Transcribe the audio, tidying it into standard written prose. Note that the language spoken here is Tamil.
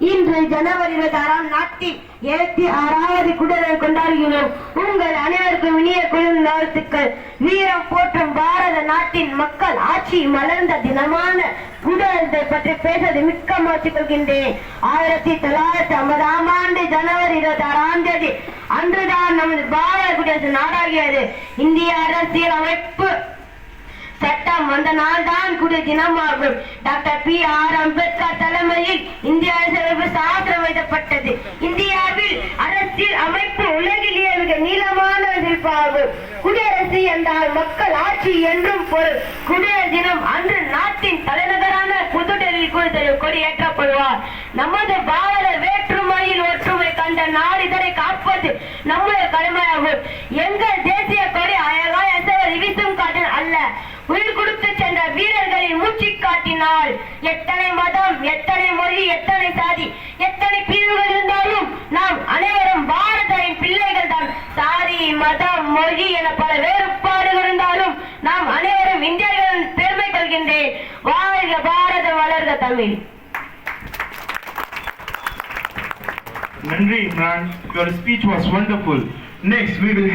இன்று ஜனவரி 26 நாட்டில் 76வது குடியரசை கொண்டாடுகிறோம். உங்கள் அனைவருக்கும் இனிய குளிர் வாழ்த்துக்கள். வீரம் போற்றும் பாரத நாட்டின் மக்கள் ஆட்சி மலர்ந்த தினமான குடியரசை பற்றி பேசுவது மிக்க மகிழ்ச்சி கொள்கின்றேன். 1950 ஆண்டு ஜனவரி 26ஆம் தேதி அன்றுதான் நமது பாரத குடியரசு நாடாகியது. இந்திய அரசியல் அமைப்பு சட்டம் வந்த நாள் தான் குடிய தினமாகும். Doctor B.R.. அம்பேத்கர் தலைமையில் இந்திய அரசியலமைப்பு சாசனம் எழுதப்பட்டது. இந்தியாவில் அரசியல் அமைப்பு உலகிலேயே மிக நீளமான சிறப்பாகும். குடியரசு என்றால் மக்கள் ஆட்சி என்றும் பொருள். குடியரசு தினம் அன்று நாட்டின் தலைநகரான புதுடெல்லிக்குள் கொடியேற்றப்படுவார். நமது பாரத வேற்றுமையில் ஒற்றுமை கண்ட நாடு இதனை காப்பது நம்முடைய கடமையாகும். எங்கள் தேசிய கொடி அழகாய் அசைவது வீசும் காட்டு அல்ல, உயிர் கொடுத்து சென்ற வீரர்களின் மூச்சு காட்டினால். எத்தனை மதம், எத்தனை மொழி, எத்தனை சாதி, எத்தனை பிரிவுகள் இருந்தாலும் நாம் அனைவரும் பாரதின் பிள்ளைகள் தான். சாதி, மதம், மொழி என பல வேறுபாடுகள் இருந்தாலும் நாம் அனைவரும் இந்தியர்கள் பெருமை கொள்கின்றேன். வாழ்க பாரதம், வளர்க Tamil. Nandri Imran, your speech was wonderful. Next we will